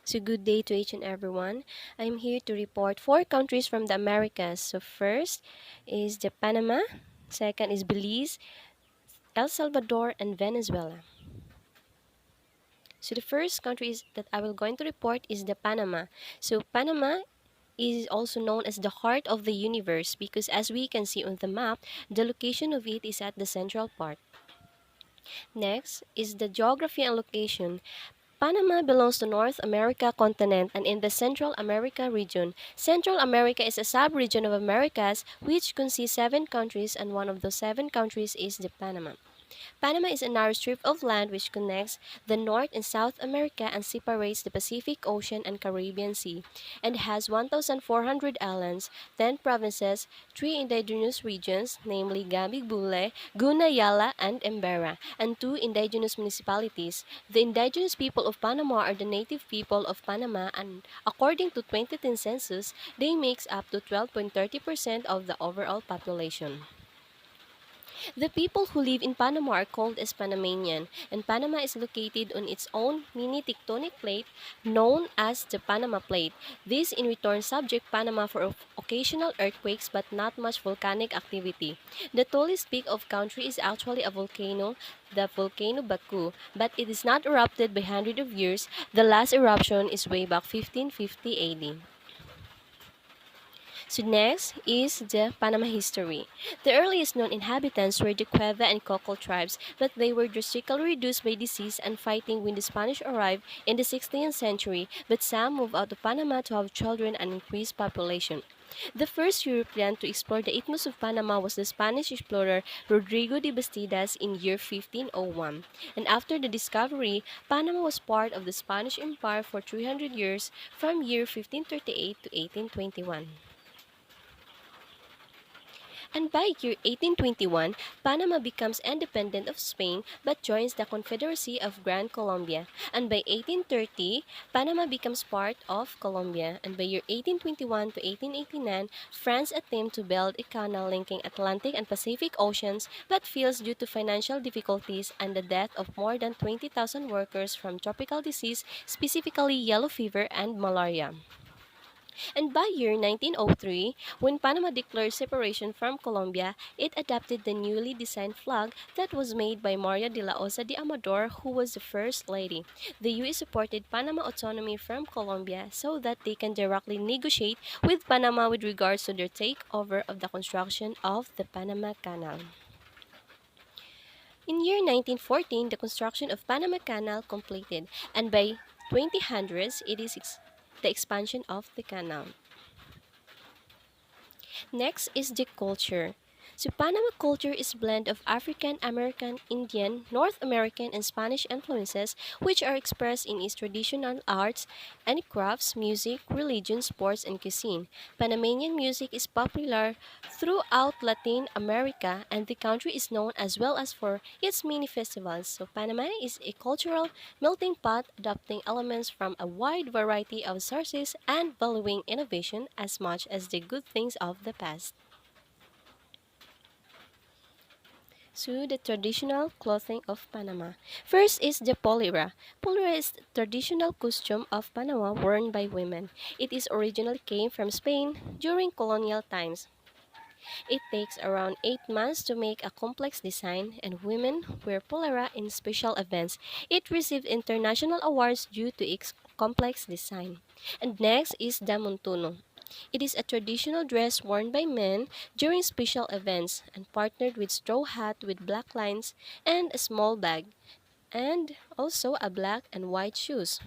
So good day to each and everyone. I'm here to report four countries from the Americas. So first is the Panama, second is Belize, El Salvador, and Venezuela. So the first country is that I will going to report is the Panama. So Panama is also known as the heart of the universe because as we can see on the map, the location of it is at the central part. Next is the geography and location. Panama belongs to North America continent and in the Central America region. Central America is a sub-region of Americas which consists seven countries and one of those seven countries is the Panama. Panama is a narrow strip of land which connects the North and South America and separates the Pacific Ocean and Caribbean Sea, and has 1,400 islands, 10 provinces, 3 indigenous regions, namely Gambigbule, Gunayala, and Embera, and 2 indigenous municipalities. The indigenous people of Panama are the native people of Panama, and according to 2010 census, they makes up to 12.30% of the overall population. The people who live in Panama are called as Panamanian, and Panama is located on its own mini tectonic plate known as the Panama Plate. This in return subject Panama for occasional earthquakes but not much volcanic activity. The tallest peak of country is actually a volcano, the volcano Baku, but it is not erupted by hundreds of years. The last eruption is way back 1550 AD. So next is the Panama history. The earliest known inhabitants were the Cueva and Coco tribes, but they were drastically reduced by disease and fighting when the Spanish arrived in the 16th century, but some moved out of Panama to have children and increase population. The first European to explore the Isthmus of Panama was the Spanish explorer Rodrigo de Bastidas in year 1501. And after the discovery, Panama was part of the Spanish Empire for 300 years from year 1538 to 1821. And by year 1821, Panama becomes independent of Spain but joins the Confederacy of Gran Colombia. And by 1830, Panama becomes part of Colombia. And by year 1821 to 1889, France attempted to build a canal linking Atlantic and Pacific Oceans but fails due to financial difficulties and the death of more than 20,000 workers from tropical disease, specifically yellow fever and malaria. And by year 1903, when Panama declared separation from Colombia, it adopted the newly designed flag that was made by Maria de la Osa de Amador, who was the first lady. The U.S. supported Panama autonomy from Colombia so that they can directly negotiate with Panama with regards to their takeover of the construction of the Panama Canal. In year 1914, the construction of Panama Canal completed, and by 2000s, it is the expansion of the canal. Next is the culture. So Panama culture is a blend of African American, Indian, North American, and Spanish influences, which are expressed in its traditional arts and crafts, music, religion, sports, and cuisine. Panamanian music is popular throughout Latin America, and the country is known as well as for its many festivals. So Panama is a cultural melting pot, adopting elements from a wide variety of sources and valuing innovation as much as the good things of the past. So the traditional clothing of Panama. First is the polera. Polera is the traditional costume of Panama worn by women. It is originally came from Spain during colonial times. It takes around 8 months to make a complex design, and women wear polera in special events. It received international awards due to its complex design. And next is the montuno. It is a traditional dress worn by men during special events and partnered with straw hat with black lines and a small bag, and also a black and white shoes.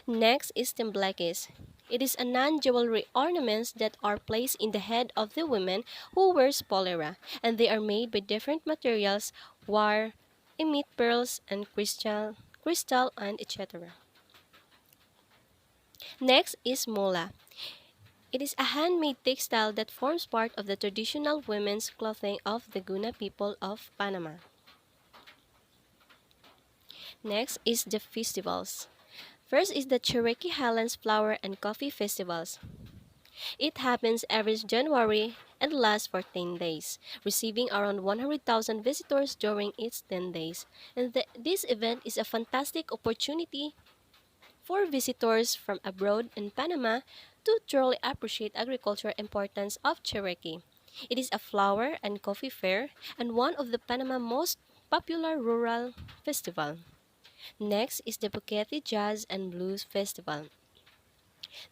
Next is tembleques. It is a non-jewelry ornaments that are placed in the head of the women who wears polera, and they are made by different materials, wire, emit pearls, and crystal, and etc. Next is mola. It is a handmade textile that forms part of the traditional women's clothing of the Guna people of Panama. Next is the festivals. First is the Cherokee Highlands Flower and Coffee Festivals. It happens every January and lasts for 10 days, receiving around 100,000 visitors during its 10 days. And this event is a fantastic opportunity for visitors from abroad in Panama to truly appreciate agricultural importance of Cherokee. It is a flower and coffee fair and one of the Panama most popular rural festival. Next is the Buquete Jazz and Blues Festival.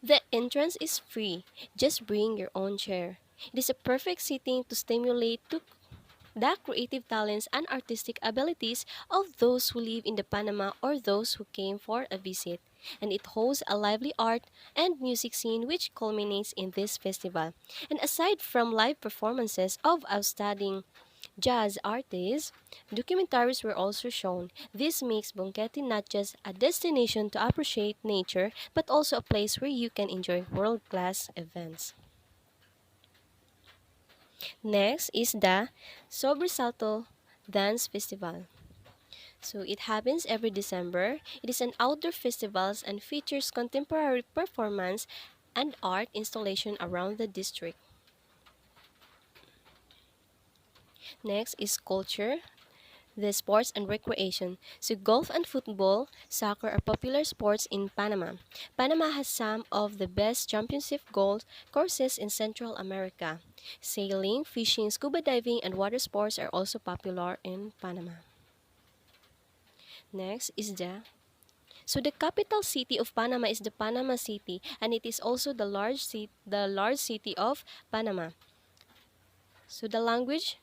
The entrance is free. Just bring your own chair. It is a perfect setting to stimulate the creative talents and artistic abilities of those who live in the Panama or those who came for a visit. And it hosts a lively art and music scene which culminates in this festival. And aside from live performances of outstanding jazz artists, documentaries were also shown. This makes Bonquete not just a destination to appreciate nature, but also a place where you can enjoy world-class events. Next is the Sobresalto Dance Festival. So it happens every December. It is an outdoor festival and features contemporary performance and art installation around the district. Next is culture, the sports and recreation. So golf and football, soccer are popular sports in Panama. Panama has some of the best championship golf courses in Central America. Sailing, fishing, scuba diving, and water sports are also popular in Panama. Next is the capital city of Panama is the Panama City, and it is also the large city of Panama. So the language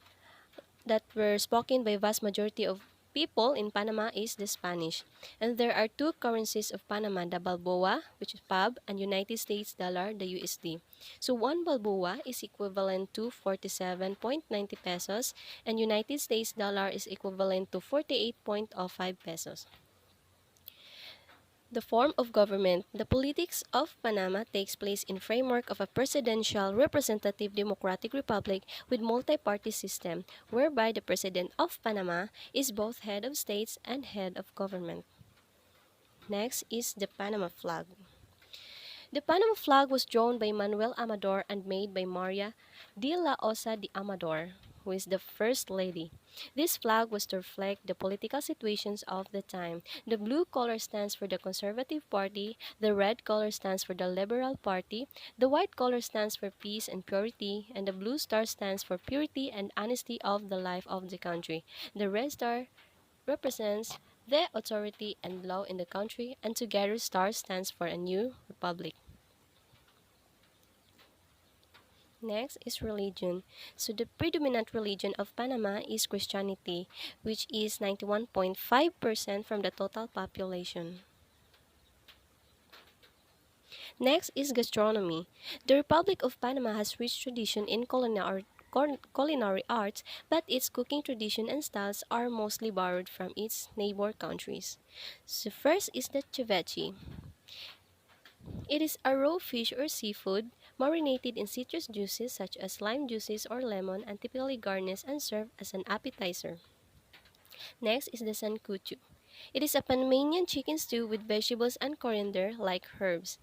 that were spoken by vast majority of people in Panama is the Spanish. And there are two currencies of Panama, the Balboa, which is PAB, and United States dollar, the USD. So one Balboa is equivalent to 47.90 pesos, and United States dollar is equivalent to 48.05 pesos. The form of government, the politics of Panama takes place in framework of a presidential representative democratic republic with multi-party system, whereby the president of Panama is both head of states and head of government. Next is the Panama flag. The Panama flag was drawn by Manuel Amador and made by Maria de la Osa de Amador, who is the First Lady. This flag was to reflect the political situations of the time. The blue color stands for the Conservative Party, the red color stands for the Liberal Party, the white color stands for peace and purity, and the blue star stands for purity and honesty of the life of the country. The red star represents the authority and law in the country, and together star stands for a new republic. Next is religion. So the predominant religion of Panama is Christianity, which is 91.5% from the total population. Next is gastronomy. The Republic of Panama has rich tradition in culinary arts, but its cooking tradition and styles are mostly borrowed from its neighbor countries. So first is the ceviche. It is a raw fish or seafood marinated in citrus juices such as lime juices or lemon and typically garnished and served as an appetizer. Next is the sancucho. It is a Panamanian chicken stew with vegetables and coriander like herbs.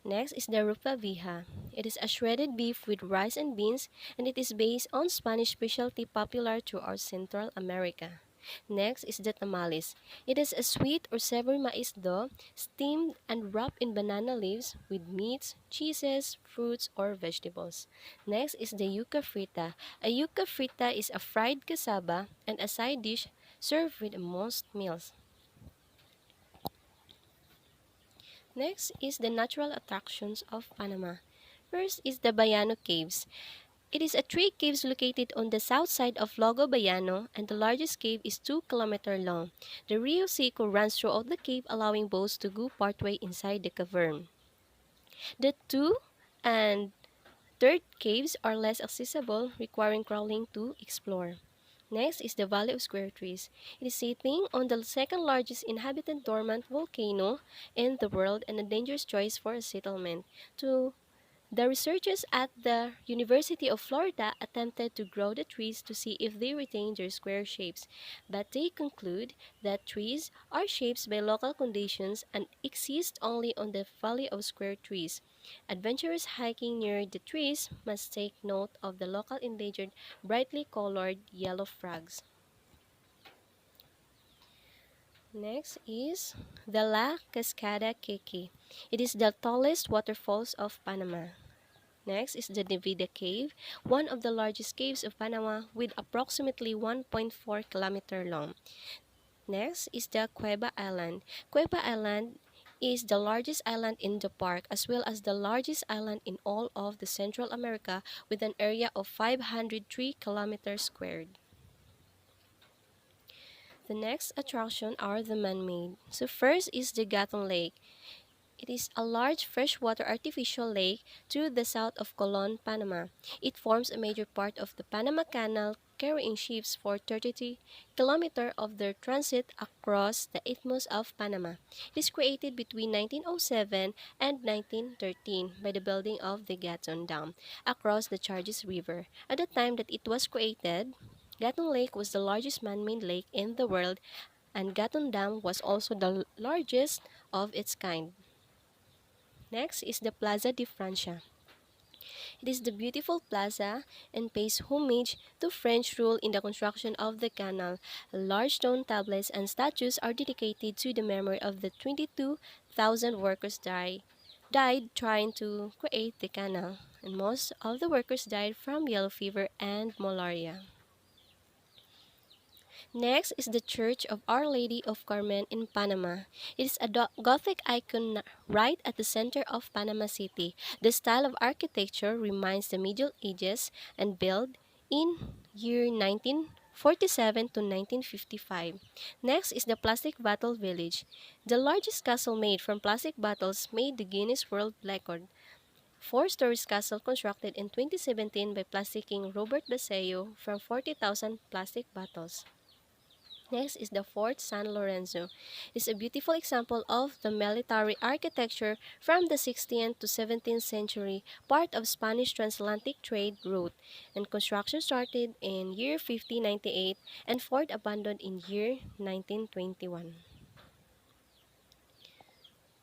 Next is the rupa vieja. It is a shredded beef with rice and beans, and it is based on Spanish specialty popular throughout Central America. Next is the tamales. It is a sweet or savory maize dough steamed and wrapped in banana leaves with meats, cheeses, fruits, or vegetables. Next is the yuca frita. A yuca frita is a fried cassava and a side dish served with most meals. Next is the natural attractions of Panama. First is the Bayano Caves. It is a three caves located on the south side of Logo Bayano, and the largest cave is 2 kilometers long. The Rio Seco runs throughout the cave, allowing boats to go partway inside the cavern. The two and third caves are less accessible, requiring crawling to explore. Next is the Valley of Square Trees. It is sitting on the second largest inhabited dormant volcano in the world and a dangerous choice for a settlement. To the researchers at the University of Florida attempted to grow the trees to see if they retain their square shapes, but they conclude that trees are shaped by local conditions and exist only on the Valley of Square Trees. Adventurers hiking near the trees must take note of the local endangered brightly colored yellow frogs. Next is the La Cascada Kiki. It is the tallest waterfalls of Panama. Next is the Nevada Cave, one of the largest caves of Panama with approximately 1.4 kilometer long. Next is the Cueva Island. Cueva Island is the largest island in the park as well as the largest island in all of the Central America with an area of 503 kilometers squared. The next attraction are the man-made. So first is the Gatun Lake. It is a large freshwater artificial lake to the south of Colon, Panama. It forms a major part of the Panama Canal, carrying ships for 33 kilometers of their transit across the Isthmus of Panama. It is created between 1907 and 1913 by the building of the Gatun Dam across the Charges River. At the time that it was created, Gatun Lake was the largest man-made lake in the world, and Gatun Dam was also the largest of its kind. Next is the Plaza de Francia. It is the beautiful plaza and pays homage to French rule in the construction of the canal. Large stone tablets and statues are dedicated to the memory of the 22,000 workers died trying to create the canal, and most of the workers died from yellow fever and malaria. Next is the Church of Our Lady of Carmen in Panama. It is a Gothic icon right at the center of Panama City. The style of architecture reminds the Middle Ages and built in year 1947 to 1955. Next is the Plastic Bottle Village. The largest castle made from plastic bottles made the Guinness World Record. Four-story castle constructed in 2017 by Plastic King Robert Baseo from 40,000 plastic bottles. Next is the Fort San Lorenzo. It's a beautiful example of the military architecture from the 16th to 17th century, part of Spanish transatlantic trade route, and construction started in year 1598 and fort abandoned in year 1921.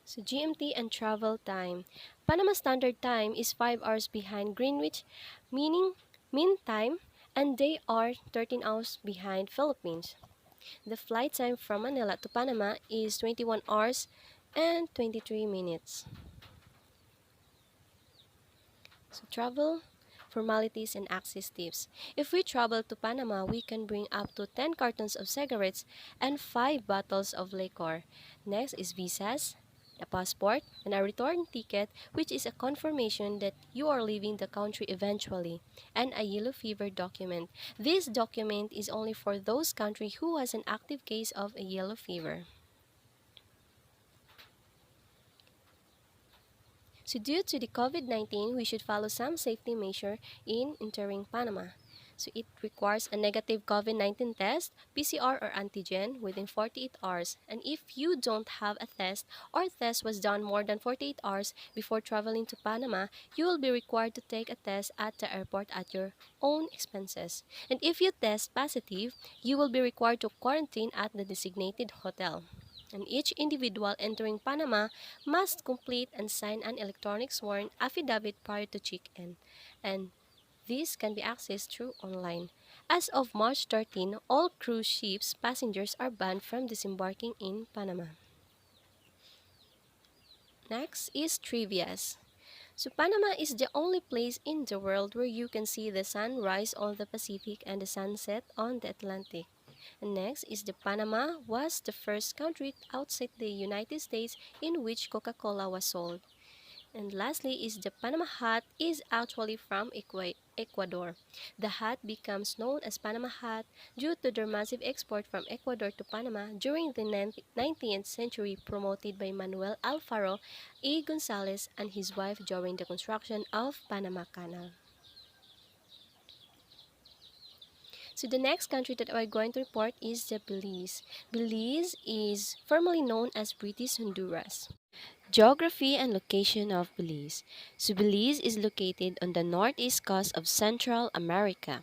So GMT and travel time. Panama Standard Time is 5 hours behind Greenwich, meaning mean time, and they are 13 hours behind Philippines. The flight time from Manila to Panama is 21 hours and 23 minutes. So travel, formalities, and access tips. If we travel to Panama, we can bring up to 10 cartons of cigarettes and 5 bottles of liquor. Next is visas, a passport, and a return ticket, which is a confirmation that you are leaving the country eventually, and a yellow fever document. This document is only for those countries who has an active case of a yellow fever. So due to the COVID-19, we should follow some safety measure in entering Panama. So it requires a negative COVID-19 test, PCR or antigen within 48 hours. And if you don't have a test or test was done more than 48 hours before traveling to Panama, you will be required to take a test at the airport at your own expenses. And if you test positive, you will be required to quarantine at the designated hotel. And each individual entering Panama must complete and sign an electronic sworn affidavit prior to check-in, and this can be accessed through online. As of March 13, all cruise ships passengers are banned from disembarking in Panama. Next is trivias. So Panama is the only place in the world where you can see the sun rise on the Pacific and the sunset on the Atlantic. And next is the Panama was the first country outside the United States in which Coca-Cola was sold. And lastly is the Panama hat is actually from Ecuador. The hat becomes known as Panama hat due to their massive export from Ecuador to Panama during the 19th century promoted by Manuel Alfaro E. Gonzalez and his wife during the construction of Panama Canal. So the next country that we're going to report is the Belize. Belize is formerly known as British Honduras. Geography and location of Belize. So Belize is located on the northeast coast of Central America.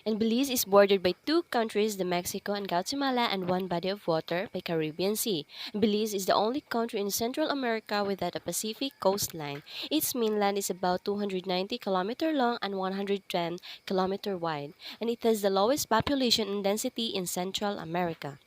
And Belize is bordered by two countries, the Mexico and Guatemala, and one body of water by Caribbean Sea. Belize is the only country in Central America without a Pacific coastline. Its mainland is about 290 km long and 110 km wide, and it has the lowest population and density in Central America.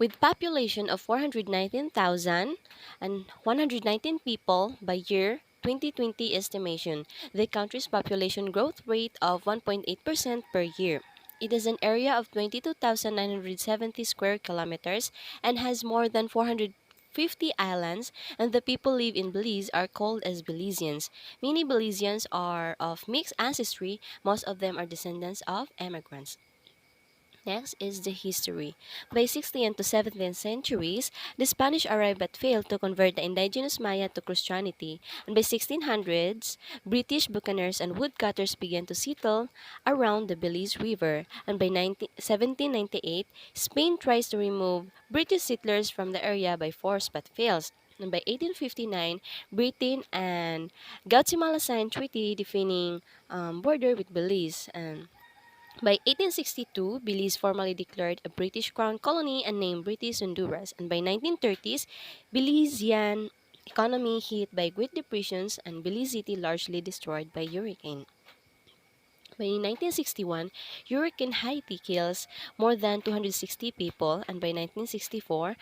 With population of 419,000 and 119 people by year 2020 estimation, the country's population growth rate of 1.8% per year. It is an area of 22,970 square kilometers and has more than 450 islands, and the people live in Belize are called as Belizeans. Many Belizeans are of mixed ancestry, most of them are descendants of immigrants. Next is the history. By 16th to 17th centuries, the Spanish arrived but failed to convert the indigenous Maya to Christianity, and by 1600s, British buccaneers and woodcutters began to settle around the Belize River, and by 1798, Spain tries to remove British settlers from the area by force but fails. And by 1859, Britain and Guatemala signed treaty defining border with Belize, and by 1862, Belize formally declared a British Crown colony and named British Honduras, and by 1930s, Belizean economy hit by Great Depressions and Belize City largely destroyed by hurricane. By 1961, Hurricane Haiti kills more than 260 people, and by 1964,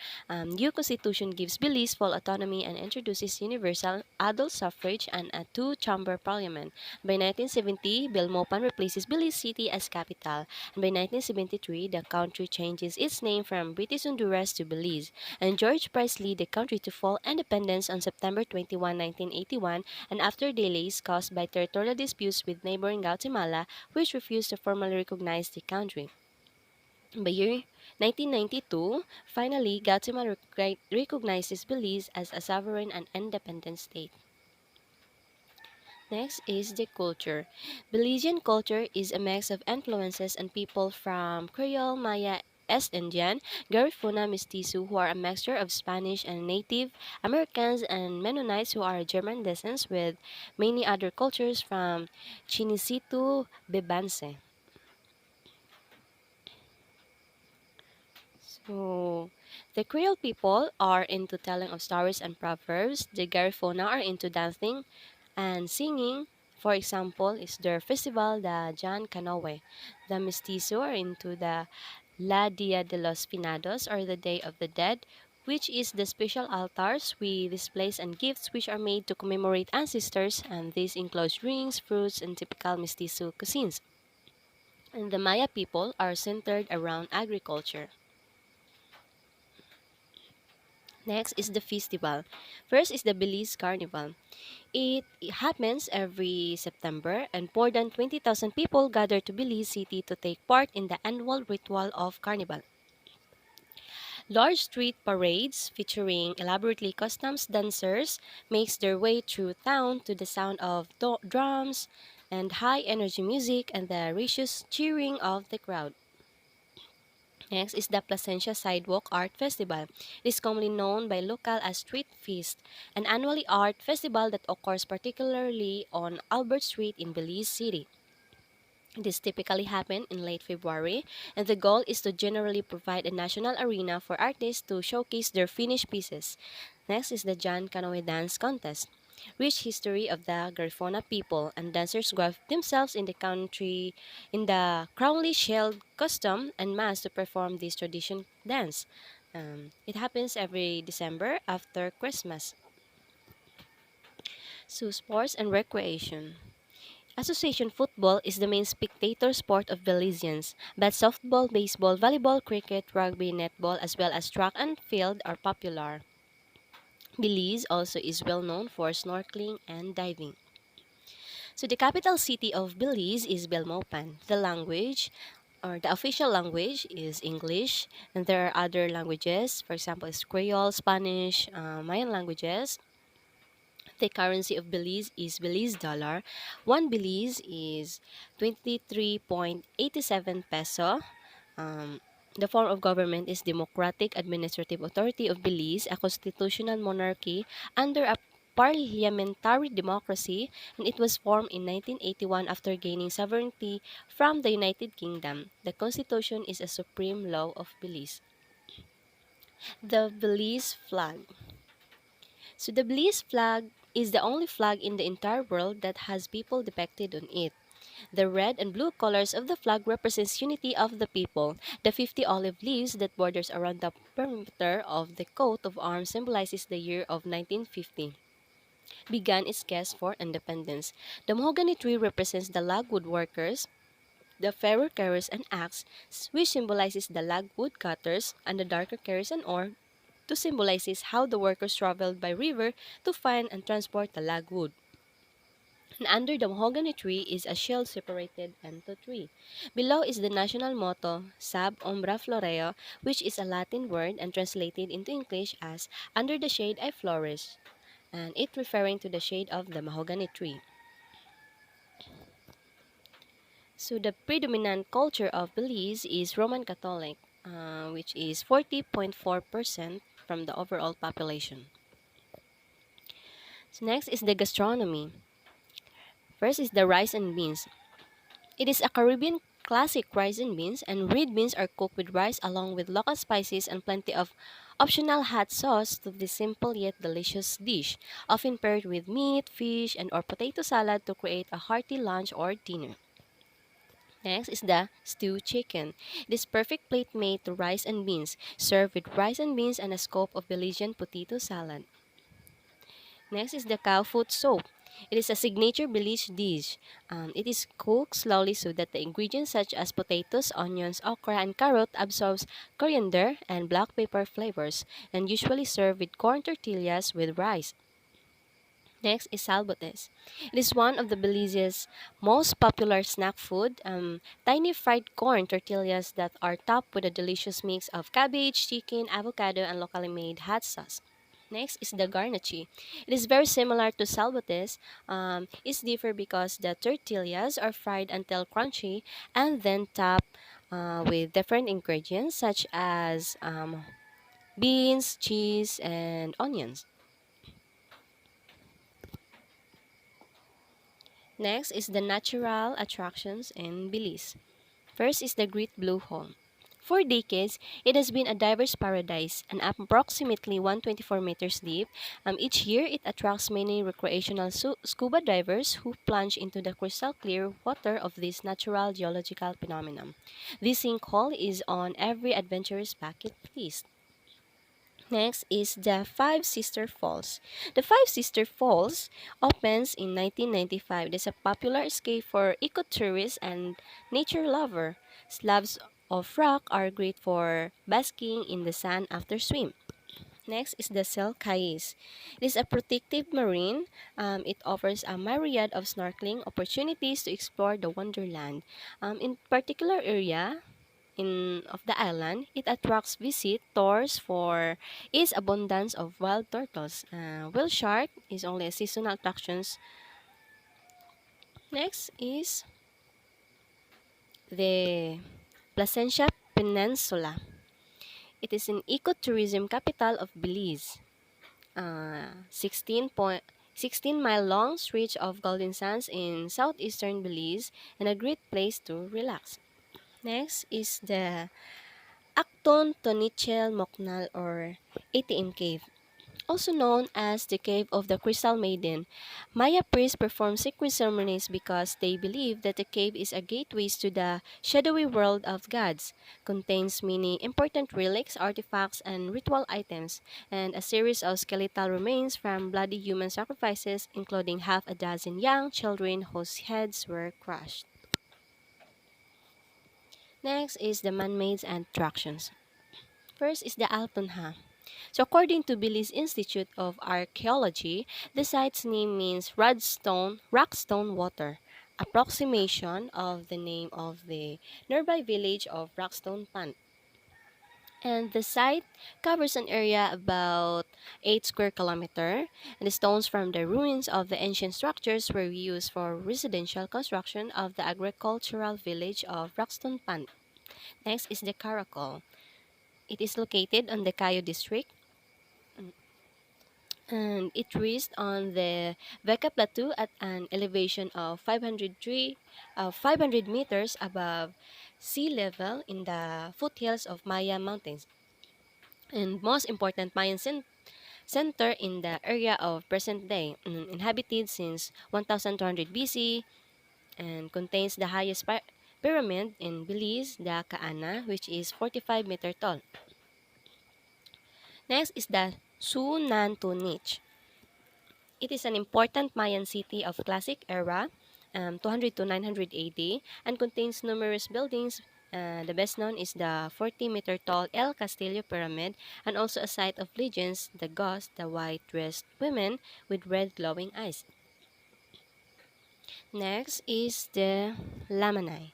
new constitution gives Belize full autonomy and introduces universal adult suffrage and a two-chamber parliament. By 1970, Bill Mopan replaces Belize City as capital, and by 1973, the country changes its name from British Honduras to Belize, and George Price lead the country to full independence on September 21, 1981, and after delays caused by territorial disputes with neighboring Guatemala, which refused to formally recognize the country. By year 1992, finally, Guatemala recognizes Belize as a sovereign and independent state. Next is the culture. Belizean culture is a mix of influences and people from Creole, Maya, East Indian, Garifuna Mestizo, who are a mixture of Spanish and Native Americans, and Mennonites, who are German descents, with many other cultures from Chinisitu Bebanse. So, the Creole people are into telling of stories and proverbs. The Garifuna are into dancing and singing. For example, is their festival, the Jan Canoe. The Mestizo are into the La Dia de los Finados, or the Day of the Dead, which is the special altars with displays and gifts which are made to commemorate ancestors, and this includes rings, fruits, and typical Mestizo cuisines. And the Maya people are centered around agriculture. Next is the festival. First is the Belize Carnival. It happens every September, and more than 20,000 people gather to Belize City to take part in the annual ritual of Carnival. Large street parades featuring elaborately costumed dancers makes their way through town to the sound of drums and high energy music and the raucous cheering of the crowd. Next is the Placencia Sidewalk Art Festival. It is commonly known by local as Street Feast, an annually art festival that occurs particularly on Albert Street in Belize City. This typically happens in late February, and the goal is to generally provide a national arena for artists to showcase their finished pieces. Next is the Jan Canoe Dance Contest. Rich history of the Garifuna people, and dancers grab themselves in the country in the crownly shelled costume and mask to perform this tradition dance. It happens every December after Christmas. So, sports and recreation. Association football is the main spectator sport of Belizeans, but softball, baseball, volleyball, cricket, rugby, netball, as well as track and field are popular. Belize also is well known for snorkeling and diving. So the capital city of Belize is Belmopan. The language or the official language is English, and there are other languages, for example, is Creole, Spanish, Mayan languages. The currency of Belize is Belize dollar. One Belize is 23.87 peso. Um, the form of government is Democratic Administrative Authority of Belize, a constitutional monarchy under a parliamentary democracy, and it was formed in 1981 after gaining sovereignty from the United Kingdom. The Constitution is a supreme law of Belize. The Belize flag. So the Belize flag is the only flag in the entire world that has people depicted on it. The red and blue colors of the flag represents unity of the people. The 50 olive leaves that borders around the perimeter of the coat of arms symbolizes the year of 1950 began its quest for independence. The mahogany tree represents the logwood workers, the fairer carries an axe, which symbolizes the logwood cutters, and the darker carries an oar, to symbolizes how the workers traveled by river to find and transport the logwood. And under the mahogany tree is a shield separated into three. Below is the national motto, Sab Ombra Floreo, which is a Latin word and translated into English as Under the Shade I Flourish, and it referring to the shade of the mahogany tree. So the predominant culture of Belize is Roman Catholic, which is 40.4% from the overall population. So next is the gastronomy. First is the rice and beans. It is a Caribbean classic rice and beans, and red beans are cooked with rice along with local spices and plenty of optional hot sauce to this simple yet delicious dish, often paired with meat, fish, and or potato salad to create a hearty lunch or dinner. Next is the stewed chicken. It is perfect plate made to rice and beans, served with rice and beans and a scoop of Belizean potato salad. Next is the cow foot soup. It is a signature Belize dish. It is cooked slowly so that the ingredients such as potatoes, onions, okra, and carrot absorbs coriander and black pepper flavors, and usually served with corn tortillas with rice. Next is salbotes. It is one of the Belize's most popular snack food. Tiny fried corn tortillas that are topped with a delicious mix of cabbage, chicken, avocado, and locally made hot sauce. Next is the garnache. It is very similar to salbotes. It's different because the tortillas are fried until crunchy and then topped with different ingredients such as beans, cheese, and onions. Next is the natural attractions in Belize. First is the Great Blue Hole. For decades, it has been a diver's paradise and approximately 124 meters deep. Each year, it attracts many recreational scuba divers who plunge into the crystal clear water of this natural geological phenomenon. This sinkhole is on every adventurous bucket list. Next is the Five Sister Falls. The Five Sister Falls opens in 1995. It is a popular escape for ecotourists and nature lover. Slabs of rock are great for basking in the sun after swim. Next is the Selkais. It is a protective marine. It offers a myriad of snorkeling opportunities to explore the wonderland. In particular area, of the island, it attracts visitors for its abundance of wild turtles. Whale shark is only a seasonal attractions. Next is the Placencia Peninsula. It is an ecotourism capital of Belize. 16-mile long stretch of golden sands in southeastern Belize and a great place to relax. Next is the Acton Tonichel Moknal or ATM Cave. Also known as the Cave of the Crystal Maiden, Maya priests perform secret ceremonies because they believe that the cave is a gateway to the shadowy world of gods, contains many important relics, artifacts, and ritual items, and a series of skeletal remains from bloody human sacrifices, including half a dozen young children whose heads were crushed. Next is the man-made attractions. First is the Alpunha. So according to Belize Institute of Archaeology, the site's name means rockstone water, approximation of the name of the nearby village of Rockstone Pond. And the site covers an area about 8 square kilometer, and the stones from the ruins of the ancient structures were used for residential construction of the agricultural village of Rockstone Pond. Next is the Caracol. It is located on the Cayo district and it reached on the Vega Plateau at an elevation of 500 meters above sea level in the foothills of Maya Mountains and most important Mayan center in the area of present day, inhabited since 1200 BC. and contains the highest pyramid in Belize, the Kaana, which is 45-meter tall. Next is the Sunantunich. It is an important Mayan city of classic era, 200 to 900 AD, and contains numerous buildings. The best known is the 40-meter tall El Castillo Pyramid, and also a site of legends, the ghost, the white-dressed women with red glowing eyes. Next is the Lamanai.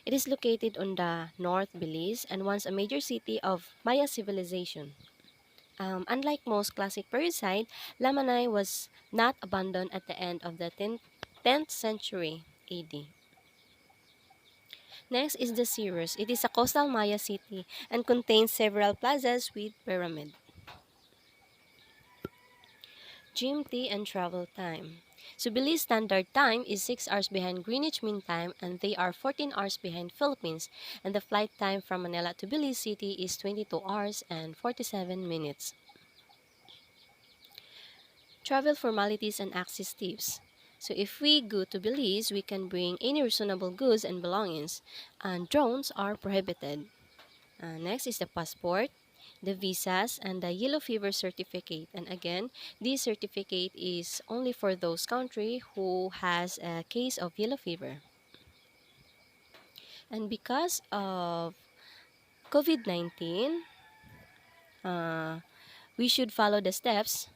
It is located on the North Belize and once a major city of Maya civilization. Unlike most classic period sites, Lamanai was not abandoned at the end of the 10th century AD. Next is the Cirrus. It is a coastal Maya city and contains several plazas with pyramid. GMT and travel time. So Belize Standard Time is 6 hours behind Greenwich Mean Time and they are 14 hours behind Philippines, and the flight time from Manila to Belize City is 22 hours and 47 minutes. Travel formalities and access tips. So if we go to Belize, we can bring any reasonable goods and belongings, and drones are prohibited. Next is the passport, the visas, and the yellow fever certificate. And again, this certificate is only for those country who has a case of yellow fever. And because of COVID-19, uh, we should follow the steps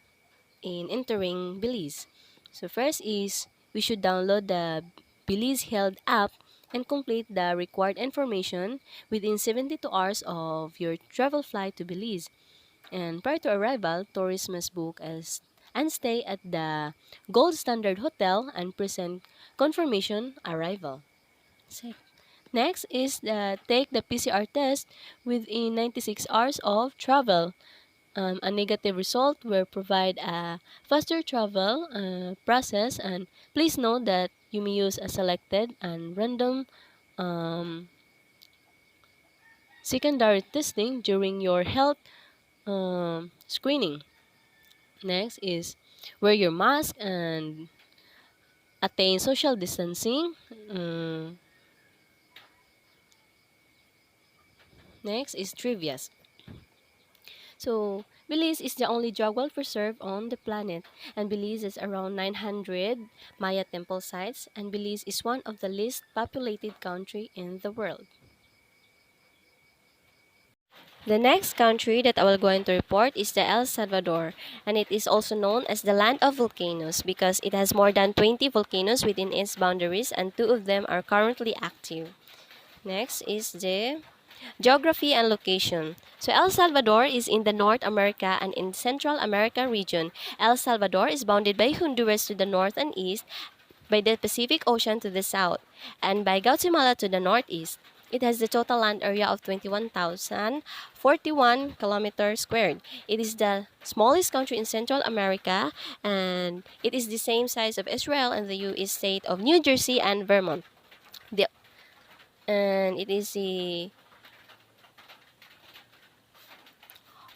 in entering Belize. So first is we should download the Belize Health app and complete the required information within 72 hours of your travel flight to Belize. And prior to arrival, tourists must book as and stay at the Gold Standard Hotel and present confirmation arrival. Next is take the PCR test within 96 hours of travel. A negative result will provide a faster travel process, and please note that you may use a selected and random um, secondary testing during your health screening. Next is wear your mask and attain social distancing. Um, Next is trivias. So, Belize is the only drug well preserved on the planet, and Belize is around 900 Maya temple sites, and Belize is one of the least populated country in the world. The next country that I will going to report is the El Salvador, and it is also known as the land of volcanoes because it has more than 20 volcanoes within its boundaries and two of them are currently active. Next is the geography and location. So El Salvador is in the North America and in Central America region. El Salvador is bounded by Honduras to the north and east, by the Pacific Ocean to the south, and by Guatemala to the northeast. It has the total land area of 21,041 kilometers squared. It is the smallest country in Central America, and it is the same size of Israel and the U.S. state of New Jersey and Vermont. The, and it is the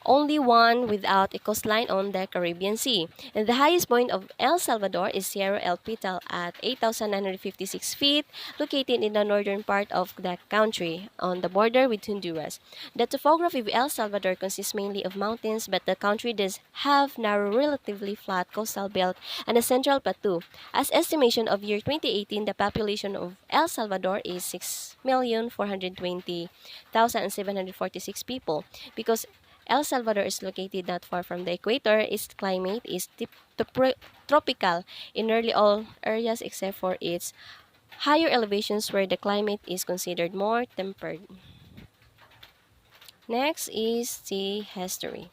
only one without a coastline on the Caribbean Sea. And the highest point of El Salvador is Sierra El Pital at 8,956 feet, located in the northern part of the country, on the border with Honduras. The topography of El Salvador consists mainly of mountains, but the country does have narrow, relatively flat coastal belt and a central plateau. As estimation of year 2018, the population of El Salvador is 6,420,746 people. Because El Salvador is located not far from the equator, its climate is tropical in nearly all areas except for its higher elevations where the climate is considered more tempered. Next is the history.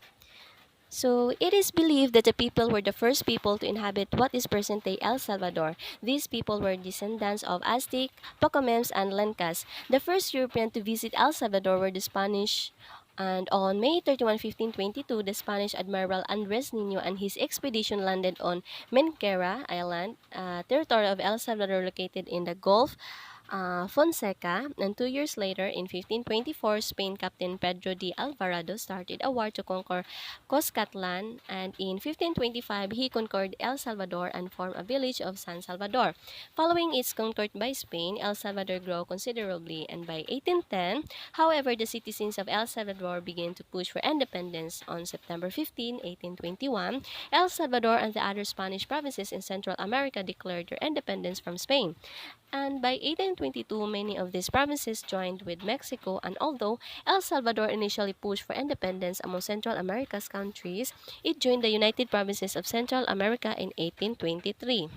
So, it is believed that the people were the first people to inhabit what is present-day El Salvador. These people were descendants of Aztec, Pacomems, and Lencas. The first European to visit El Salvador were the Spanish, and on May 31, 1522, the Spanish Admiral Andres Niño and his expedition landed on Menquera Island, a territory of El Salvador located in the Gulf Fonseca, and 2 years later, in 1524, Spain Captain Pedro de Alvarado started a war to conquer Cuscatlan, and in 1525, he conquered El Salvador and formed a village of San Salvador. Following its conquest by Spain, El Salvador grew considerably, and by 1810, however, the citizens of El Salvador began to push for independence. On September 15, 1821, El Salvador and the other Spanish provinces in Central America declared their independence from Spain. And by 1822, many of these provinces joined with Mexico, and although El Salvador initially pushed for independence among Central America's countries, it joined the United Provinces of Central America in 1823.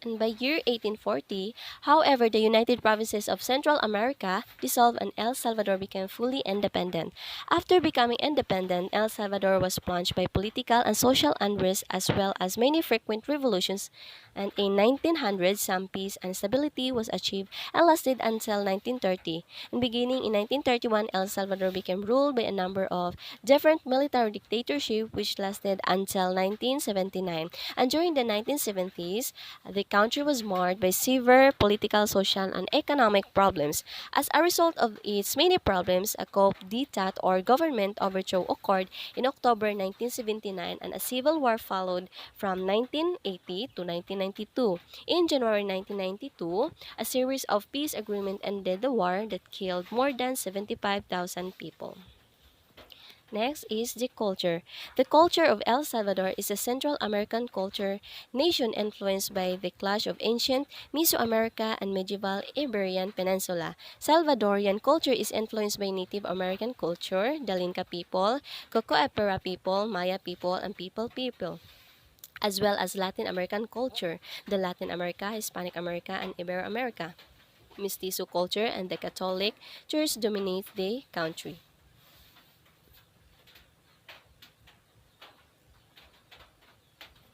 And by year 1840, however, the United Provinces of Central America dissolved and El Salvador became fully independent. After becoming independent, El Salvador was plunged by political and social unrest as well as many frequent revolutions, and in 1900 some peace and stability was achieved and lasted until 1930. And beginning in 1931, El Salvador became ruled by a number of different military dictatorships which lasted until 1979. And during the 1970s, the country was marred by severe political, social, and economic problems. As a result of its many problems, a coup d'etat or government overthrow occurred in October 1979 and a civil war followed from 1980 to 1992. In January 1992, a series of peace agreements ended the war that killed more than 75,000 people. Next is the culture. The culture of El Salvador is a Central American culture nation influenced by the clash of ancient Mesoamerica and medieval Iberian Peninsula. Salvadorian culture is influenced by Native American culture, the Linca people, Cocoapera people, Maya people, and people, as well as Latin American culture, the Latin America, Hispanic America, and Ibero-America. Mestizo culture and the Catholic Church dominate the country.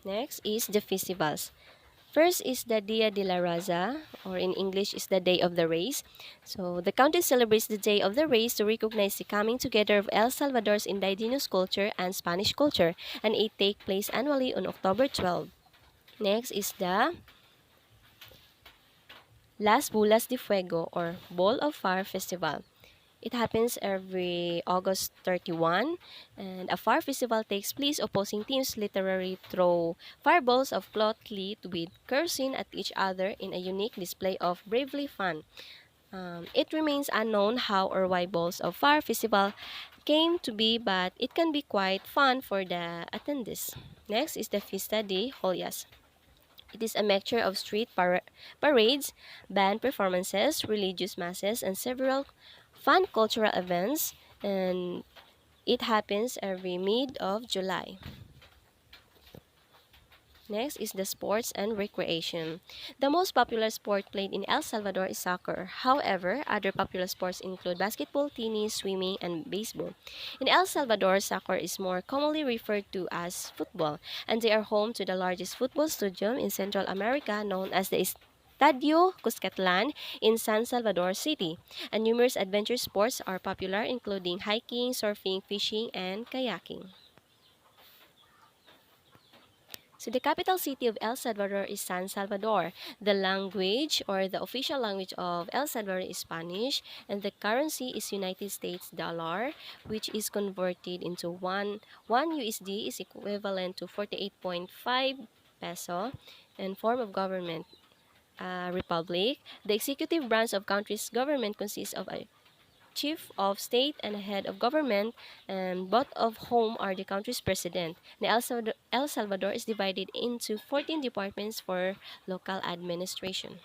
Next is the festivals. First is the Dia de la Raza, or in English is the Day of the Race. So the country celebrates the Day of the Race to recognize the coming together of El Salvador's indigenous culture and Spanish culture, and it takes place annually on October 12. Next is the Las Bulas de Fuego, or Ball of Fire Festival. It happens every August 31, and a fire festival takes place. Opposing teams literally throw fireballs of cloth lit with kerosene at each other in a unique display of bravely fun. It remains unknown how or why balls of fire festival came to be, but it can be quite fun for the attendees. Next is the Fiesta de Jolias. It is a mixture of street parades, band performances, religious masses, and several fun cultural events, and it happens every mid of July. Next is the sports and recreation. The most popular sport played in El Salvador is soccer. However, other popular sports include basketball, tennis, swimming, and baseball. In El Salvador, soccer is more commonly referred to as football, and they are home to the largest football stadium in Central America known as the Estadio Cuscatlan in San Salvador City. And numerous adventure sports are popular, including hiking, surfing, fishing, and kayaking. So the capital city of El Salvador is San Salvador. The language or the official language of El Salvador is Spanish, and the currency is United States dollar, which is converted into one USD is equivalent to 48.5 peso, and form of government republic. The executive branch of country's government consists of a chief of state and head of government, and both of whom are the country's president. The El Salvador is divided into 14 departments for local administration.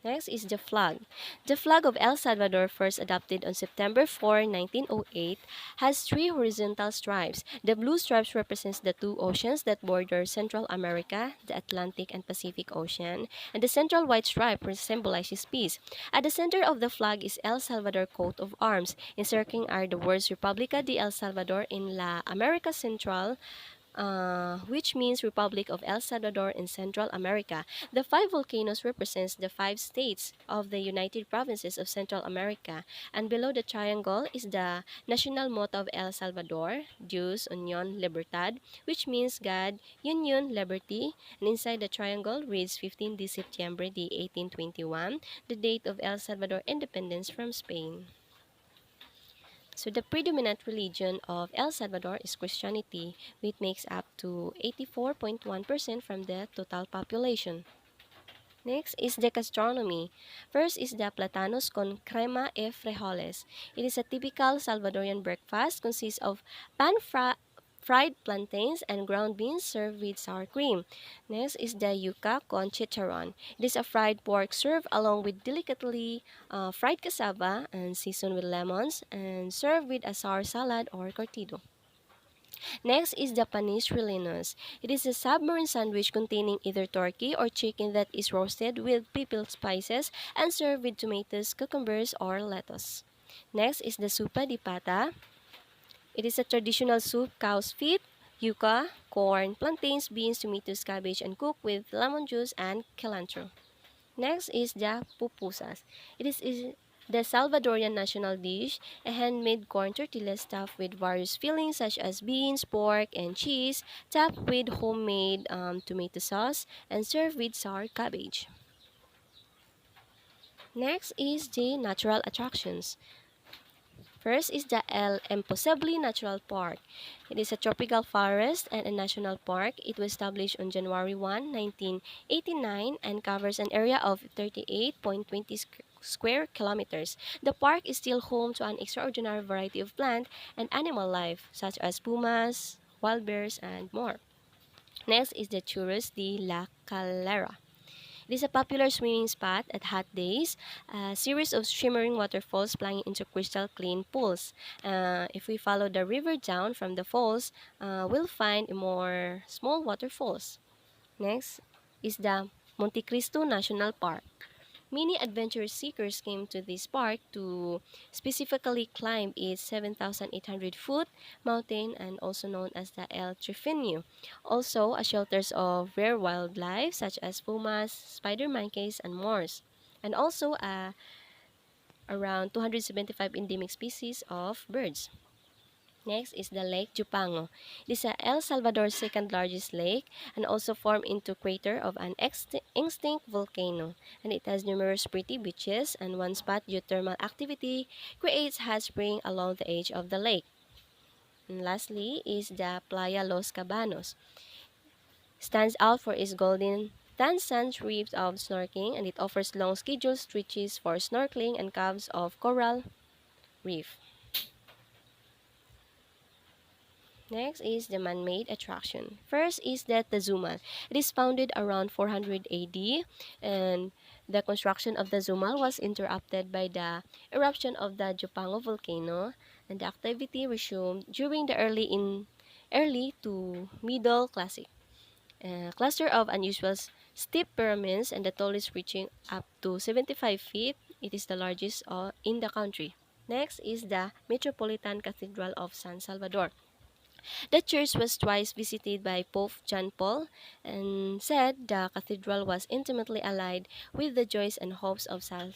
Next is the flag. The flag of El Salvador, first adopted on September 4, 1908, has three horizontal stripes. The blue stripes represents the two oceans that border Central America, the Atlantic and Pacific Ocean, and the central white stripe symbolizes peace. At the center of the flag is El Salvador coat of arms. Encircling are the words República de El Salvador in La America Central, which means Republic of El Salvador in Central America. The five volcanoes represents the five states of the United Provinces of Central America, and below the triangle is the national motto of El Salvador, Dios Unión Libertad, which means God, Union, Liberty, and inside the triangle reads 15 de Septiembre de 1821, the date of El Salvador independence from Spain. So the predominant religion of El Salvador is Christianity, which makes up to 84.1% from the total population. Next is the gastronomy. First is the platanos con crema y frijoles. It is a typical Salvadorian breakfast, consists of fried plantains and ground beans served with sour cream. Next is the yuca con chicharron. It is a fried pork served along with delicately fried cassava and seasoned with lemons and served with a sour salad or cortido. Next is the panis rellenos. It is a submarine sandwich containing either turkey or chicken that is roasted with pipil spices and served with tomatoes, cucumbers, or lettuce. Next is the sopa di pata. It is a traditional soup, cow's feet, yuca, corn, plantains, beans, tomatoes, cabbage, and cooked with lemon juice and cilantro. Next is the pupusas. It is the Salvadorian national dish, a handmade corn tortilla stuffed with various fillings such as beans, pork, and cheese, topped with homemade tomato sauce, and served with sour cabbage. Next is the natural attractions. First is the El Imposible Natural Park. It is a tropical forest and a national park. It was established on January 1, 1989 and covers an area of 38.20 square kilometers. The park is still home to an extraordinary variety of plant and animal life, such as pumas, wild bears, and more. Next is the Churros de la Calera. It is a popular swimming spot at hot days, a series of shimmering waterfalls plunging into crystal clean pools. If we follow the river down from the falls, we'll find more small waterfalls. Next is the Monte Cristo National Park. Many adventure seekers came to this park to specifically climb its 7,800-foot mountain and also known as the El Trifino. Also, a shelters of rare wildlife such as pumas, spider monkeys, and more. And also around 275 endemic species of birds. Next is the Lake Jupango. It is El Salvador's second largest lake and also formed into crater of an extinct volcano. And it has numerous pretty beaches and one spot geothermal activity creates hot spring along the edge of the lake. And lastly is the Playa Los Cabanos. Stands out for its golden tan sand reefs of snorkeling and it offers long scheduled stretches for snorkeling and caves of coral reef. Next is the man-made attraction. First is the Tazumal. It is founded around 400 AD and the construction of the Zumal was interrupted by the eruption of the Jupango volcano and the activity resumed during the early to middle classic. A cluster of unusual steep pyramids and the tallest reaching up to 75 feet. It is the largest in the country. Next is the Metropolitan Cathedral of San Salvador. The church was twice visited by Pope John Paul and said the cathedral was intimately allied with the joys and hopes of San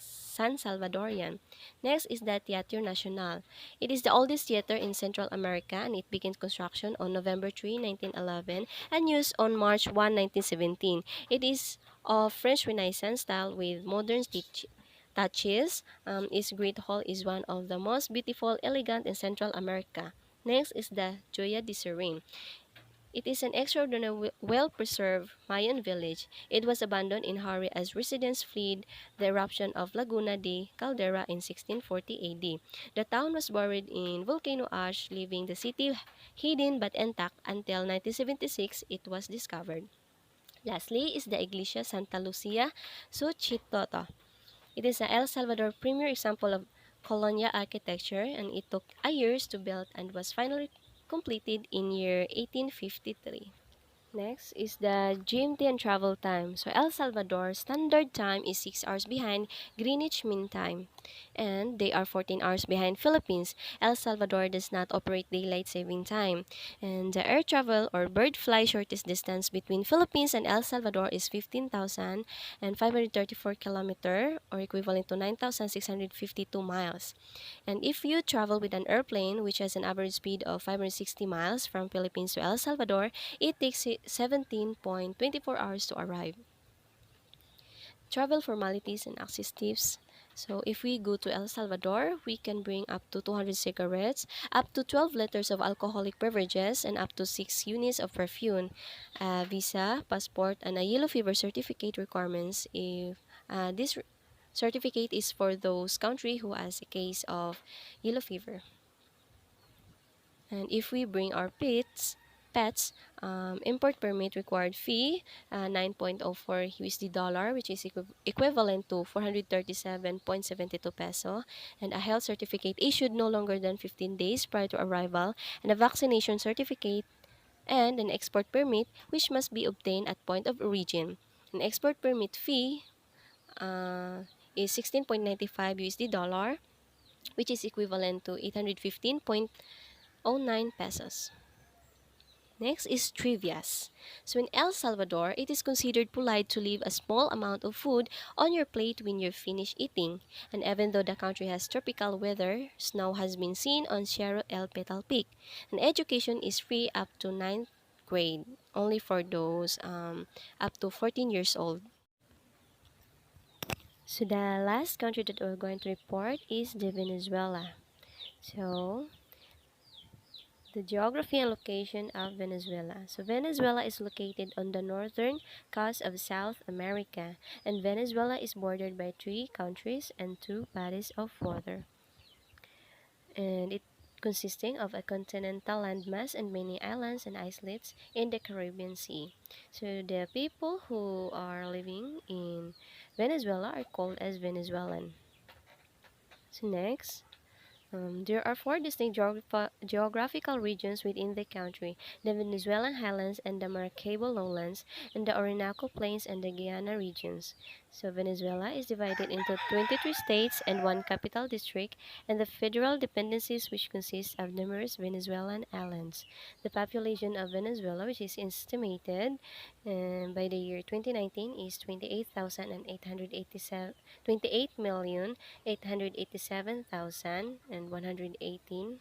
Salvadorian. Next is the Teatro Nacional. It is the oldest theater in Central America and it began construction on November 3, 1911 and used on March 1, 1917. It is of French Renaissance style with modern touches. Its Great Hall is one of the most beautiful, elegant in Central America. Next is the Joya de Serene. It is an extraordinarily well-preserved Mayan village. It was abandoned in hurry as residents fled the eruption of Laguna de Caldera in 1640 AD. The town was buried in volcano ash, leaving the city hidden but intact until 1976 it was discovered. Lastly is the Iglesia Santa Lucia Suchitoto. It is a El Salvador premier example of colonial architecture and it took a years to build and was finally completed in year 1853. Next is the GMT and travel time. So El Salvador standard time is 6 hours behind Greenwich Mean Time. and they are 14 hours behind Philippines. El Salvador does not operate daylight saving time. And the air travel or bird fly shortest distance between Philippines and El Salvador is 15,534 kilometer or equivalent to 9,652 miles. And if you travel with an airplane which has an average speed of 560 miles from Philippines to El Salvador, it takes 17.24 hours to arrive. Travel formalities and access tips. So if we go to El Salvador, we can bring up to 200 cigarettes, up to 12 liters of alcoholic beverages, and up to 6 units of perfume, visa, passport, and a yellow fever certificate requirements. If this certificate is for those country who has a case of yellow fever. And if we bring our pets, import permit required fee 9.04 USD dollar, which is equivalent to 437.72 peso, and a health certificate issued no longer than 15 days prior to arrival, and a vaccination certificate, and an export permit which must be obtained at point of origin. An export permit fee uh, is 16.95 USD dollar, which is equivalent to 815.09 pesos. Next is trivias. So in El Salvador, it is considered polite to leave a small amount of food on your plate when you're finished eating. And even though the country has tropical weather, snow has been seen on Cerro El Petal Peak. And education is free up to ninth grade, only for those up to 14 years old. So the last country that we're going to report is the Venezuela. So the geography and location of Venezuela. So Venezuela is located on the northern coast of South America, and Venezuela is bordered by three countries and two bodies of water. And it consisting of a continental landmass and many islands and islets in the Caribbean Sea. So the people who are living in Venezuela are called as Venezuelan. So next, there are four distinct geographical regions within the country: the Venezuelan highlands and the Maracaibo lowlands, and the Orinoco plains and the Guiana regions. So Venezuela is divided into 23 states and one capital district, and the federal dependencies which consist of numerous Venezuelan islands. The population of Venezuela, which is estimated by the year 2019, is 28,887,118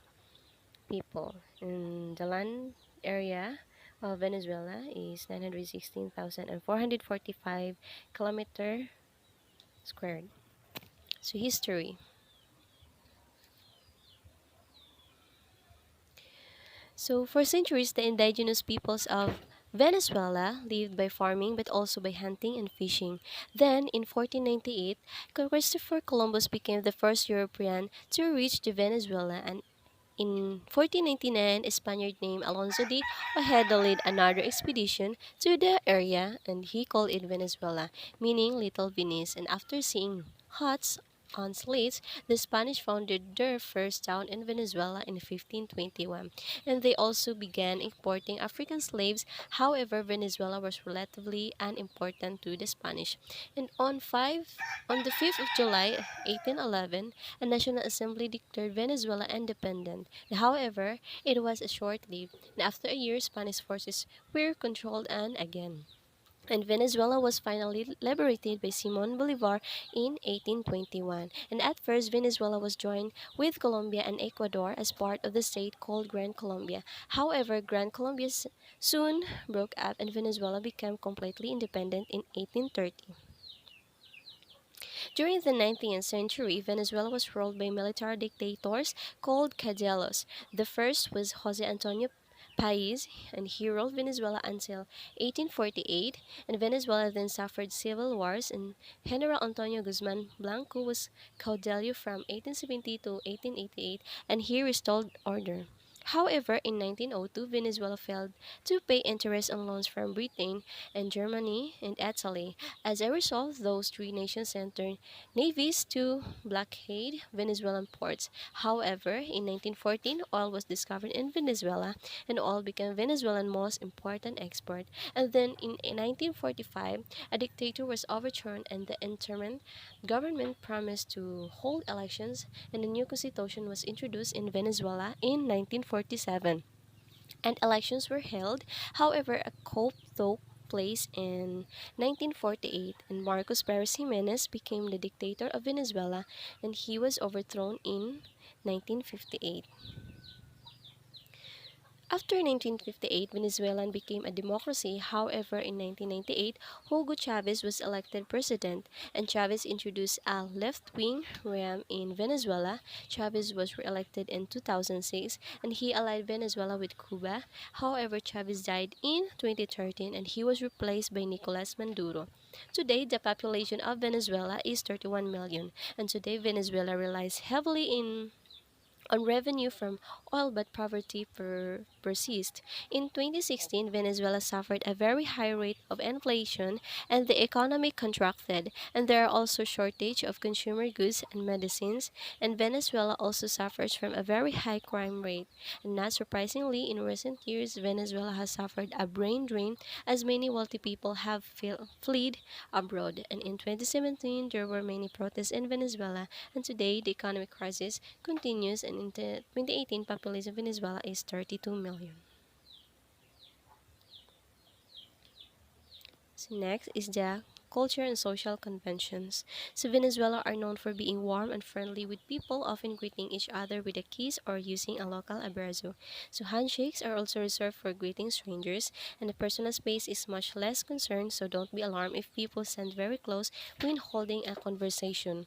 people. And the land area of Venezuela is 916,445 kilometer squared. So history. So for centuries, the indigenous peoples of Venezuela lived by farming but also by hunting and fishing. Then, in 1498, Christopher Columbus became the first European to reach the Venezuela, and in 1499, a Spaniard named Alonso de Ojeda led another expedition to the area, and he called it Venezuela, meaning Little Venice. And after seeing huts on slates, the Spanish founded their first town in Venezuela in 1521, and they also began importing African slaves. However, Venezuela was relatively unimportant to the Spanish. And on the 5th of July, 1811, a National Assembly declared Venezuela independent. However, it was short-lived, and after a year, Spanish forces were controlled and again. And Venezuela was finally liberated by Simon Bolivar in 1821. And at first, Venezuela was joined with Colombia and Ecuador as part of the state called Gran Colombia. However, Gran Colombia soon broke up and Venezuela became completely independent in 1830. During the 19th century, Venezuela was ruled by military dictators called caudillos. The first was Jose Antonio Paez, and he ruled Venezuela until 1848, and Venezuela then suffered civil wars, and General Antonio Guzman Blanco was caudillo from 1870 to 1888, and he restored order. However, in 1902, Venezuela failed to pay interest on loans from Britain and Germany and Italy. As a result, those three nations sent their navies to blockade Venezuelan ports. However, in 1914, oil was discovered in Venezuela and oil became Venezuelan's most important export. And then in 1945, a dictator was overthrown and the interim government promised to hold elections and a new constitution was introduced in Venezuela in 1947 and elections were held. However, a coup took place in 1948 and Marcos Pérez Jiménez became the dictator of Venezuela and he was overthrown in 1958. After 1958, Venezuela became a democracy. However, in 1998, Hugo Chavez was elected president, and Chavez introduced a left-wing regime in Venezuela. Chavez was re-elected in 2006, and he allied Venezuela with Cuba. However, Chavez died in 2013, and he was replaced by Nicolas Maduro. Today, the population of Venezuela is 31 million, and today Venezuela relies heavily on revenue from oil, but poverty persists. In 2016, Venezuela suffered a very high rate of inflation and the economy contracted, and there are also shortage of consumer goods and medicines, and Venezuela also suffers from a very high crime rate. And not surprisingly, in recent years, Venezuela has suffered a brain drain as many wealthy people have fled abroad. And in 2017, there were many protests in Venezuela, and today the economic crisis continues, and in the 2018 population of Venezuela is 32 million. So next is the culture and social conventions. So Venezuela are known for being warm and friendly with people, often greeting each other with a kiss or using a local abrazo. So handshakes are also reserved for greeting strangers, and the personal space is much less concerned, so don't be alarmed if people stand very close when holding a conversation.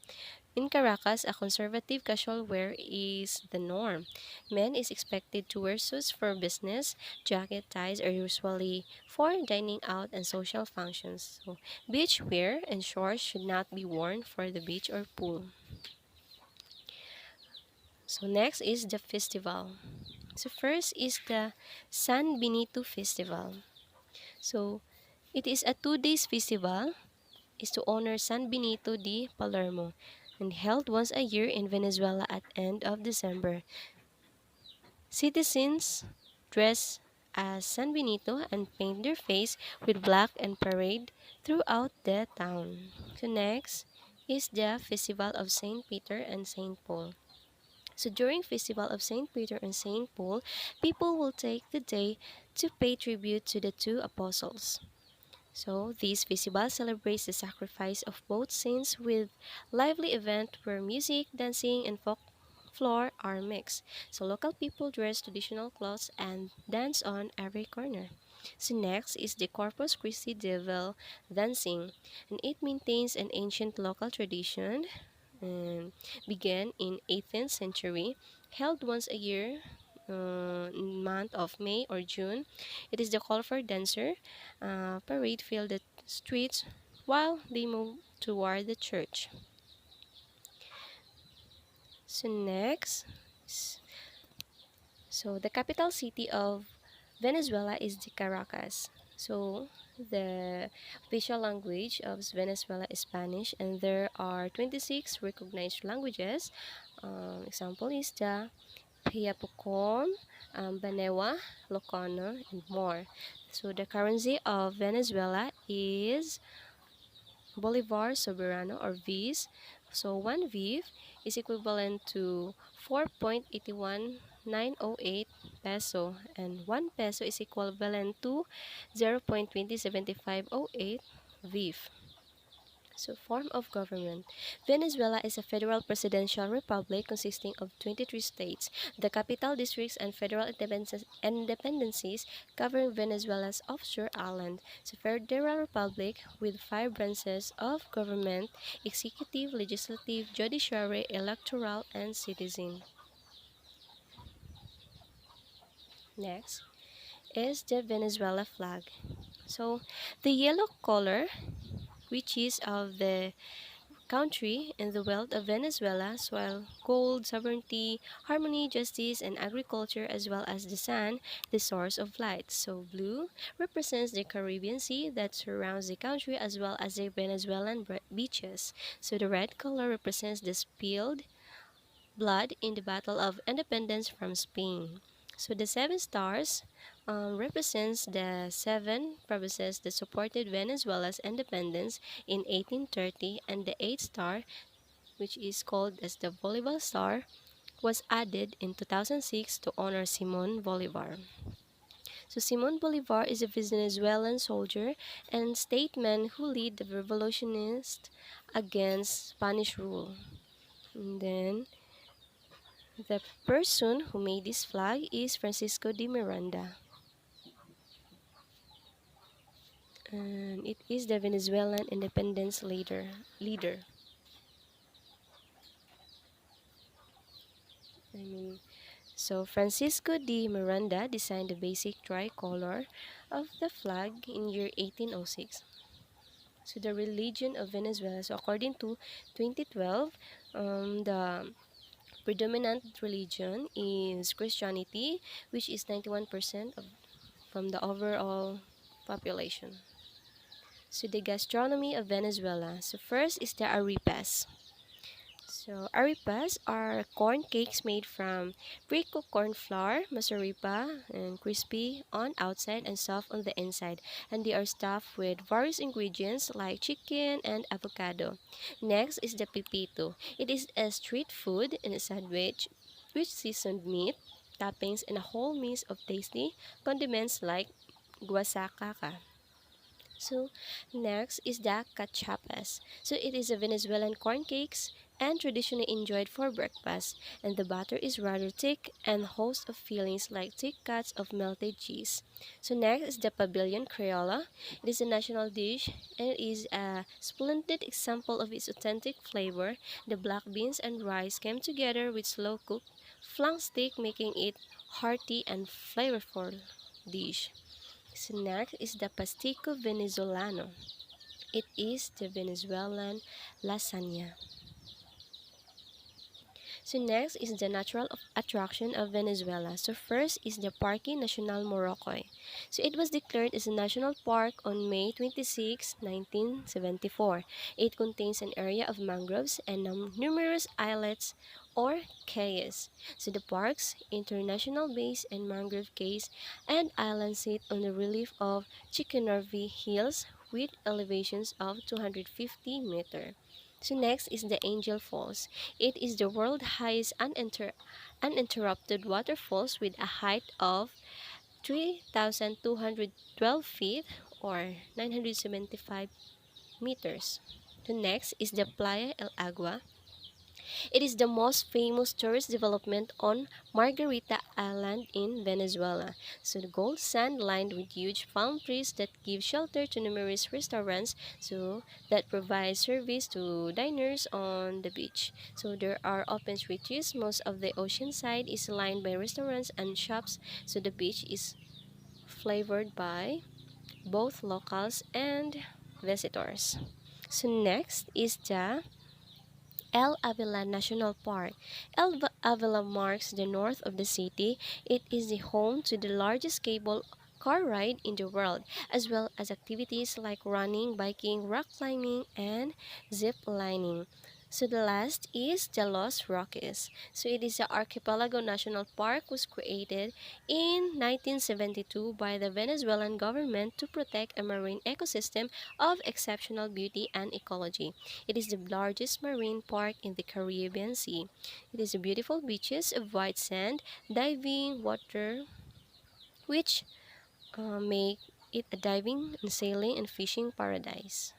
In Caracas, a conservative casual wear is the norm. Men is expected to wear suits for business, jacket ties are usually for dining out and social functions. So, beach wear and shorts should not be worn for the beach or pool. So next is the festival. So first is the San Benito Festival. So it is a 2 days festival is to honor San Benito de Palermo and held once a year in Venezuela at end of December. Citizens dress as San Benito and paint their face with black and parade throughout the town. So next is the Festival of Saint Peter and Saint Paul. So during Festival of Saint Peter and Saint Paul, people will take the day to pay tribute to the two apostles. So, this festival celebrates the sacrifice of both saints with lively event where music, dancing, and folklore are mixed. So, local people dress traditional clothes and dance on every corner. So, next is the Corpus Christi Devil dancing, and it maintains an ancient local tradition and began in 18th century, held once a year in month of May or June. It is the colorful dancer parade filled the streets while they move toward the church. So next, so the capital city of Venezuela is the Caracas. So the official language of Venezuela is Spanish, and there are 26 recognized languages. Example is the Payapucon, Banewa, Locano, and more. So the currency of Venezuela is Bolivar Soberano or VIS. So 1 VIF is equivalent to 4.81908 peso, and 1 peso is equivalent to 0.207508 VIF. So, form of government. Venezuela is a federal presidential republic consisting of 23 states. The capital districts and federal independencies cover Venezuela's offshore island. It's a federal republic with 5 branches of government: executive, legislative, judiciary, electoral, and citizen. Next is the Venezuela flag. So, the yellow color, which is of the country and the wealth of Venezuela, soil, gold, sovereignty, harmony, justice, and agriculture, as well as the sun, the source of light. So, blue represents the Caribbean Sea that surrounds the country, as well as the Venezuelan beaches. So, the red color represents the spilled blood in the Battle of Independence from Spain. So the seven stars represents the seven provinces that supported Venezuela's independence in 1830, and the eighth star, which is called as the Bolivar Star, was added in 2006 to honor Simon Bolivar. So Simon Bolivar is a Venezuelan soldier and statesman who led the revolutionists against Spanish rule. And then the person who made this flag is Francisco de Miranda, and it is the Venezuelan independence leader. I mean, so Francisco de Miranda designed the basic tricolor of the flag in year 1806. So the religion of Venezuela. So according to 2012, the predominant religion is Christianity, which is 91% from the overall population. So the gastronomy of Venezuela. So first is the arepas. So arepas are corn cakes made from pre-cooked corn flour, mazaripa, and crispy on outside and soft on the inside. And they are stuffed with various ingredients like chicken and avocado. Next is the pipito. It is a street food in a sandwich with seasoned meat, toppings, and a whole mix of tasty condiments like guasacaca. So next is the cachapas. So it is a Venezuelan corn cakes and traditionally enjoyed for breakfast, and the batter is rather thick and hosts of fillings like thick cuts of melted cheese. So next is the pavilion criolla. It is a national dish and it is a splendid example of its authentic flavor. The black beans and rice came together with slow cooked flank steak, making it hearty and flavorful dish. So next is the pastico venezolano. It is the Venezuelan lasagna. So next is the natural attraction of Venezuela. So first is the Parque Nacional Moroccoy. So it was declared as a national park on May 26, 1974. It contains an area of mangroves and numerous islets or cayes. So the park's international base and mangrove cays and islands sit on the relief of Chicanarvi Hills with elevations of 250 meters. So next is the Angel Falls. It is the world's highest uninterrupted waterfalls with a height of 3,212 feet or 975 meters. The next is the Playa El Agua. It is the most famous tourist development on Margarita Island in Venezuela. So the gold sand lined with huge palm trees that give shelter to numerous restaurants so that provide service to diners on the beach. So there are open streets. Most of the ocean side is lined by restaurants and shops. So the beach is flavored by both locals and visitors. So next is the El Avila National Park. Avila marks the north of the city. It is the home to the largest cable car ride in the world, as well as activities like running, biking, rock climbing, and zip lining. So the last is the Los Roques. So it is the Archipelago National Park was created in 1972 by the Venezuelan government to protect a marine ecosystem of exceptional beauty and ecology. It is the largest marine park in the Caribbean Sea. It is beautiful beaches of white sand, diving water, which make it a diving and sailing and fishing paradise.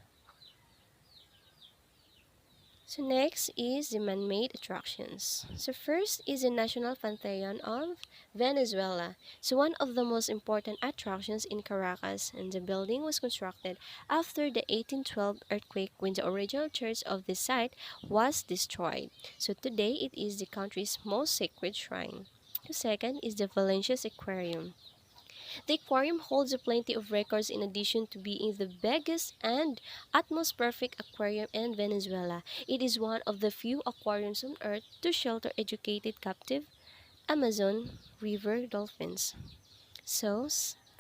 So next is the man-made attractions. So first is the National Pantheon of Venezuela. So one of the most important attractions in Caracas, and the building was constructed after the 1812 earthquake when the original church of the site was destroyed. So today it is the country's most sacred shrine. The second is the Valencia's Aquarium. The aquarium holds plenty of records in addition to being the biggest and utmost perfect aquarium in Venezuela. It is one of the few aquariums on earth to shelter educated captive Amazon River dolphins.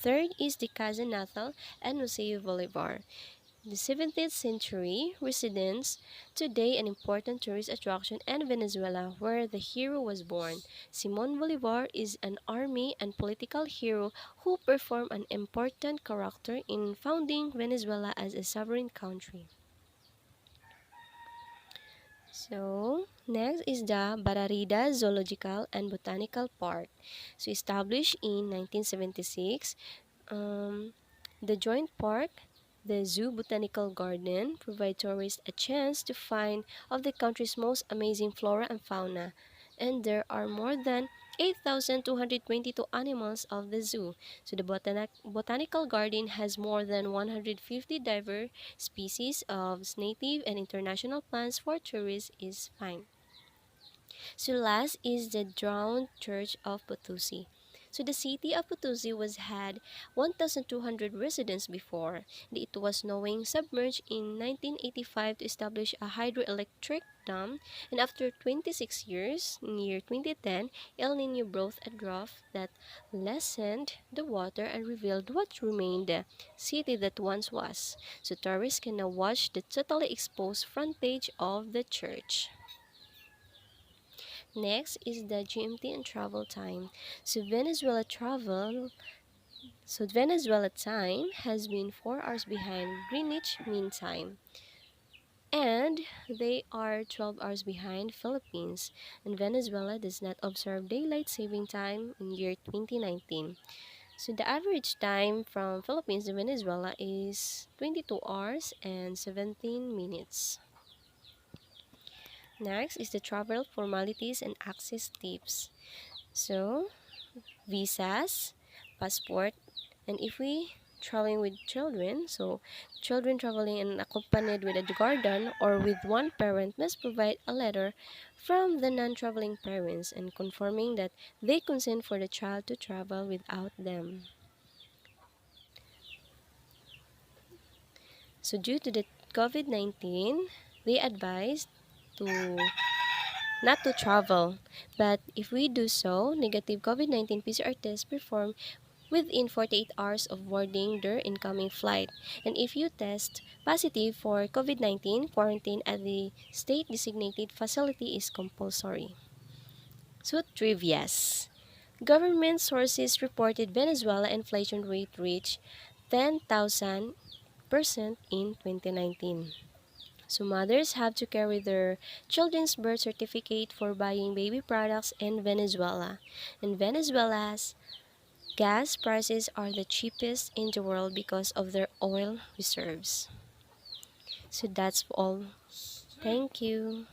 Third is the Casa Natal and Museo Bolivar. The 17th century residence, today an important tourist attraction in Venezuela where the hero was born. Simon Bolivar is an army and political hero who performed an important character in founding Venezuela as a sovereign country. Next is the Bararida Zoological and Botanical Park. Established in 1976, um, the joint park, the Zoo Botanical Garden, provide tourists a chance to find of the country's most amazing flora and fauna. And there are more than 8,222 animals of the zoo. The Botanical Garden has more than 150 diverse species of native and international plants for tourists is fine. Last is the drowned church of Potosi. The city of Potosi was had 1,200 residents before. It was knowing submerged in 1985 to establish a hydroelectric dam, and after 26 years, near 2010, El Nino brought a drought that lessened the water and revealed what remained the city that once was. Tourists can now watch the totally exposed frontage of the church. Next is the GMT and travel time. Venezuela time has been 4 hours behind Greenwich Mean Time, and they are 12 hours behind Philippines. And Venezuela does not observe daylight saving time in year 2019. The average time from Philippines to Venezuela is 22 hours and 17 minutes. Next is the travel formalities and access tips. Visas, passport, and if we traveling with children, children traveling and accompanied with a guardian or with one parent must provide a letter from the non-traveling parents and confirming that they consent for the child to travel without them. Due to the COVID-19, they advised to not to travel. But if we do so, negative COVID-19 PCR test performed within 48 hours of boarding their incoming flight. And if you test positive for COVID-19, quarantine at the state designated facility is compulsory. Trivias. Government sources reported Venezuela inflation rate reached 10,000% in 2019. Mothers have to carry their children's birth certificate for buying baby products in Venezuela. In Venezuela's gas prices are the cheapest in the world because of their oil reserves. That's all. Thank you.